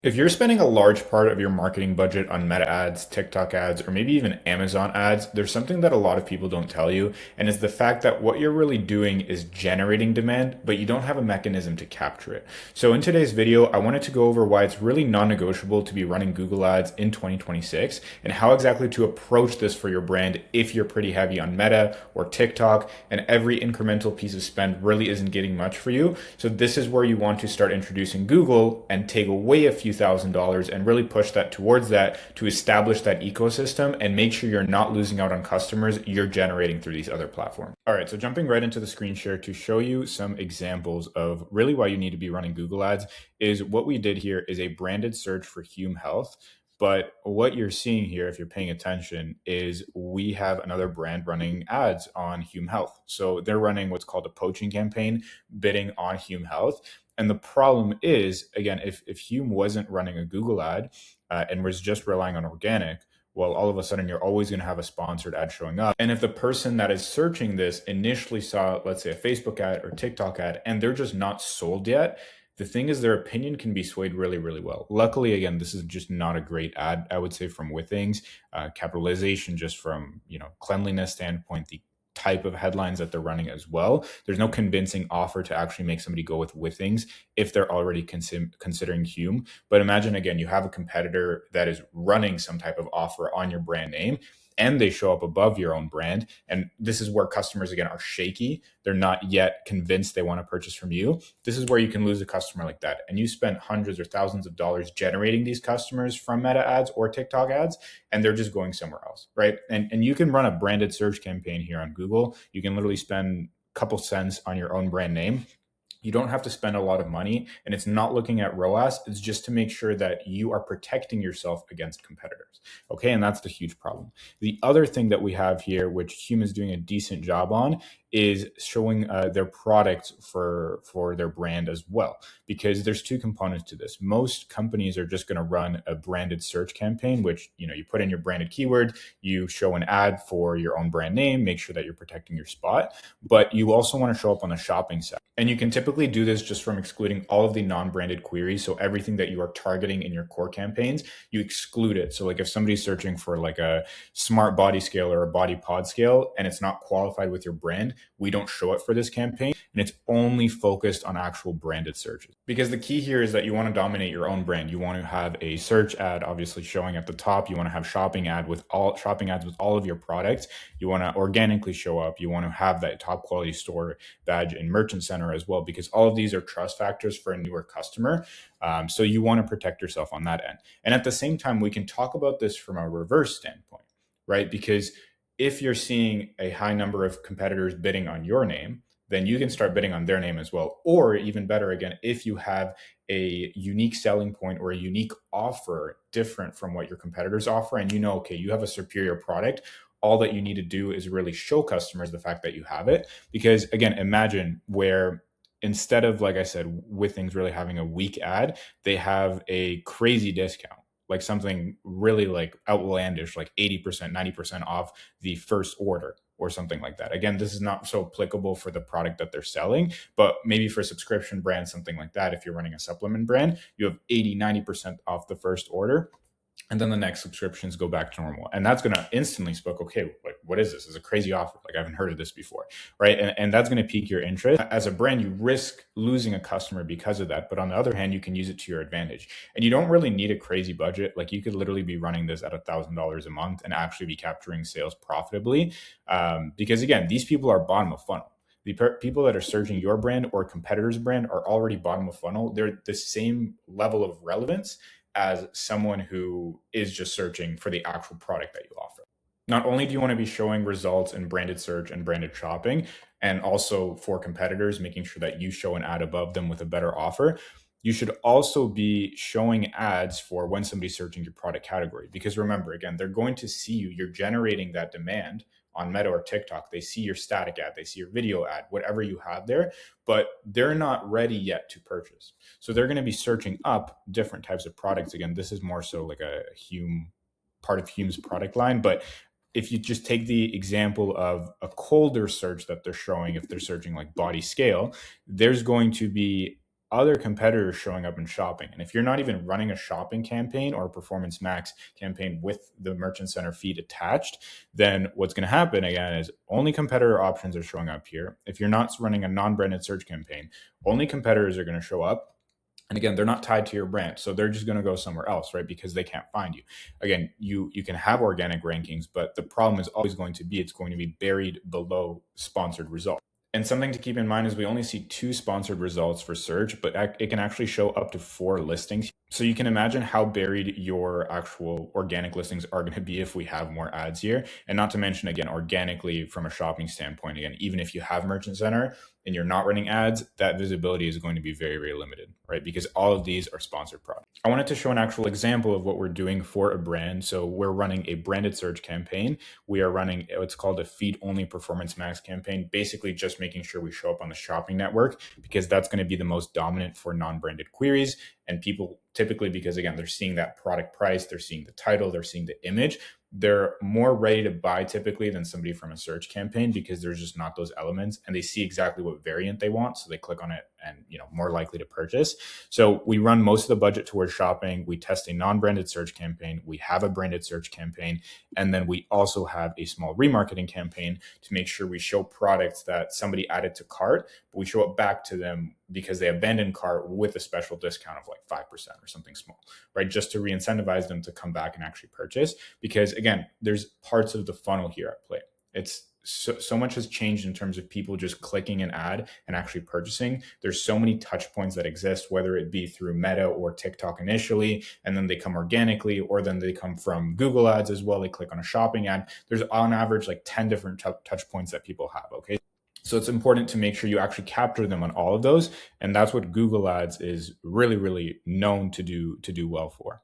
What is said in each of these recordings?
If you're spending a large part of your marketing budget on Meta ads, TikTok ads, or maybe even Amazon ads, there's something that a lot of people don't tell you, and it's the fact that what you're really doing is generating demand, but you don't have a mechanism to capture it. So in today's video, I wanted to go over why it's really non-negotiable to be running Google ads in 2026 and how exactly to approach this for your brand if you're pretty heavy on Meta or TikTok and every incremental piece of spend really isn't getting much for you. So this is where you want to start introducing Google and take away a few $1,000 and really push that towards that to establish that ecosystem and make sure you're not losing out on customers you're generating through these other platforms. All right, so jumping right into the screen share to show you some examples of really why you need to be running Google ads is what we did here is a branded search for Hume Health. But what you're seeing here, if you're paying attention, is we have another brand running ads on Hume Health. So they're running what's called a poaching campaign, bidding on Hume Health. And the problem is, again, if Hume wasn't running a Google ad and was just relying on organic, well, all of a sudden you're always going to have a sponsored ad showing up. And if the person that is searching this initially saw, let's say, a Facebook ad or TikTok ad, and they're just not sold yet, the thing is their opinion can be swayed really, really well. Luckily, again, this is just not a great ad, I would say, from Withings. Capitalization, just from cleanliness standpoint, the type of headlines that they're running as well. There's no convincing offer to actually make somebody go with Withings if they're already considering Hume. But imagine, again, you have a competitor that is running some type of offer on your brand name and they show up above your own brand. And this is where customers, again, are shaky. They're not yet convinced they want to purchase from you. This is where you can lose a customer like that. And you spend hundreds or thousands of dollars generating these customers from Meta ads or TikTok ads, and they're just going somewhere else, right? And you can run a branded search campaign here on Google. You can literally spend a couple cents on your own brand name. You don't have to spend a lot of money, and it's not looking at ROAS. It's just to make sure that you are protecting yourself against competitors. Okay. And that's the huge problem. The other thing that we have here, which Hume is doing a decent job on, is showing their product for their brand as well, because there's two components to this. Most companies are just going to run a branded search campaign, which you put in your branded keyword, you show an ad for your own brand name, make sure that you're protecting your spot, but you also want to show up on the shopping side. And you can typically do this just from excluding all of the non-branded queries. So everything that you are targeting in your core campaigns, you exclude it. So like if somebody's searching for like a smart body scale or a body pod scale and it's not qualified with your brand, we don't show it for this campaign, and it's only focused on actual branded searches. Because the key here is that you want to dominate your own brand. You want to have a search ad obviously showing at the top. You want to have shopping ads with all of your products. You want to organically show up. You want to have that top quality store badge and merchant center as well, because all of these are trust factors for a newer customer. So you want to protect yourself on that end. And at the same time, we can talk about this from a reverse standpoint, right? Because if you're seeing a high number of competitors bidding on your name, then you can start bidding on their name as well. Or even better, again, if you have a unique selling point or a unique offer different from what your competitors offer, and okay, you have a superior product, all that you need to do is really show customers the fact that you have it. Because again, imagine where instead of, like I said, with things really having a weak ad, they have a crazy discount, like something really like outlandish, like 80%, 90% off the first order or something like that. Again, this is not so applicable for the product that they're selling, but maybe for subscription brands, something like that. If you're running a supplement brand, you have 80, 90% off the first order. And then the next subscriptions go back to normal. And that's going to instantly spoke, okay, like, what is this? It's a crazy offer. Like, I haven't heard of this before, right? And that's going to pique your interest. As a brand, you risk losing a customer because of that. But on the other hand, you can use it to your advantage. And you don't really need a crazy budget. Like, you could literally be running this at $1,000 a month and actually be capturing sales profitably. Because again, these people are bottom of funnel. The people that are searching your brand or competitor's brand are already bottom of funnel. They're the same level of relevance as someone who is just searching for the actual product that you offer. Not only do you want to be showing results in branded search and branded shopping, and also for competitors, making sure that you show an ad above them with a better offer, you should also be showing ads for when somebody's searching your product category. Because remember, again, they're going to see you. You're generating that demand on Meta or TikTok. They see your static ad, they see your video ad, whatever you have there, but they're not ready yet to purchase. So they're going to be searching up different types of products. Again, this is more so like a Hume, part of Hume's product line. But if you just take the example of a colder search that they're showing, if they're searching like body scale, there's going to be other competitors showing up and shopping. And if you're not even running a shopping campaign or a performance max campaign with the merchant center feed attached, then what's going to happen again is only competitor options are showing up here. If you're not running a non-branded search campaign, only competitors are going to show up. And again, they're not tied to your brand, so they're just going to go somewhere else, right? Because they can't find you. Again, you can have organic rankings, but the problem is always going to be it's going to be buried below sponsored results. And something to keep in mind is we only see 2 sponsored results for search, but it can actually show up to 4 listings. So you can imagine how buried your actual organic listings are going to be if we have more ads here. And not to mention, again, organically from a shopping standpoint, again, even if you have Merchant Center and you're not running ads, that visibility is going to be very, very limited, right? Because all of these are sponsored products. I wanted to show an actual example of what we're doing for a brand. So we're running a branded search campaign. We are running what's called a feed only performance max campaign, basically just making sure we show up on the shopping network because that's going to be the most dominant for non-branded queries. And people typically, because again, they're seeing that product price, they're seeing the title, they're seeing the image, they're more ready to buy typically than somebody from a search campaign because there's just not those elements and they see exactly what variant they want. So they click on it and, more likely to purchase. So we run most of the budget towards shopping. We test a non-branded search campaign. We have a branded search campaign. And then we also have a small remarketing campaign to make sure we show products that somebody added to cart, but we show it back to them because they abandoned cart with a special discount of like 5% or something small, right? Just to re-incentivize them to come back and actually purchase. Because again, there's parts of the funnel here at play. It's so much has changed in terms of people just clicking an ad and actually purchasing. There's so many touch points that exist, whether it be through Meta or TikTok initially, and then they come organically, or then they come from Google ads as well. They click on a shopping ad. There's on average like 10 different touch points that people have. Okay. So it's important to make sure you actually capture them on all of those. And that's what Google ads is really, really known to do well for.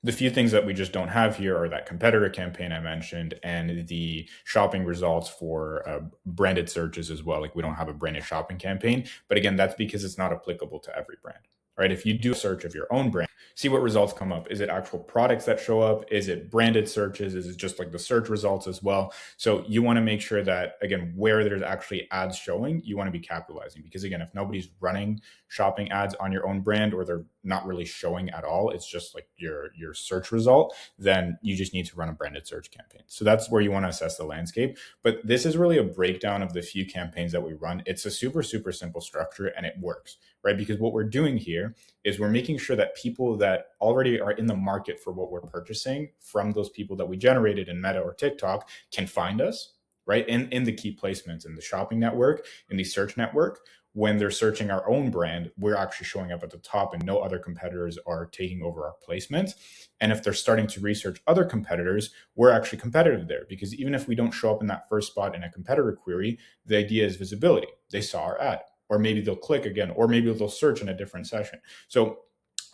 The few things that we just don't have here are that competitor campaign I mentioned and the shopping results for branded searches as well. Like we don't have a branded shopping campaign, but again, that's because it's not applicable to every brand, right? If you do a search of your own brand, see what results come up. Is it actual products that show up? Is it branded searches? Is it just like the search results as well? So you want to make sure that, again, where there's actually ads showing, you want to be capitalizing because again, if nobody's running shopping ads on your own brand or they're not really showing at all, it's just like your search result, then you just need to run a branded search campaign. So that's where you want to assess the landscape. But this is really a breakdown of the few campaigns that we run. It's a super, super simple structure and it works, right? Because what we're doing here is we're making sure that people that already are in the market for what we're purchasing from those people that we generated in Meta or TikTok can find us, right? In the key placements in the shopping network, in the search network. When they're searching our own brand, we're actually showing up at the top and no other competitors are taking over our placement. And if they're starting to research other competitors, we're actually competitive there because even if we don't show up in that first spot in a competitor query, the idea is visibility. They saw our ad, or maybe they'll click again, or maybe they'll search in a different session. So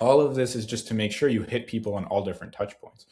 all of this is just to make sure you hit people on all different touch points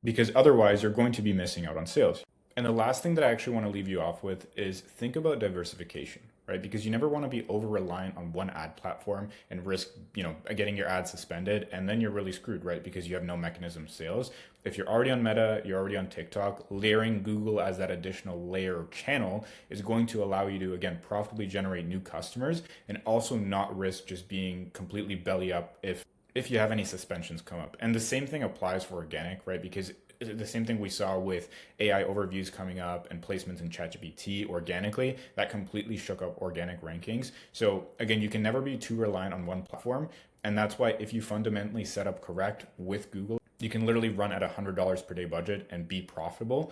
because otherwise you're going to be missing out on sales. And the last thing that I actually want to leave you off with is think about diversification, right? Because you never want to be over reliant on one ad platform and risk, getting your ad suspended. And then you're really screwed, right? Because you have no mechanism of sales. If you're already on Meta, you're already on TikTok, layering Google as that additional layer or channel is going to allow you to, again, profitably generate new customers and also not risk just being completely belly up if you have any suspensions come up. And the same thing applies for organic, right? Because the same thing we saw with AI overviews coming up and placements in ChatGPT organically, that completely shook up organic rankings. So again, you can never be too reliant on one platform. And that's why if you fundamentally set up correct with Google, you can literally run at $100 per day budget and be profitable.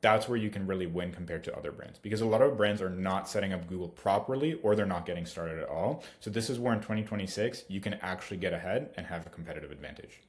That's where you can really win compared to other brands because a lot of brands are not setting up Google properly or they're not getting started at all. So this is where in 2026, you can actually get ahead and have a competitive advantage.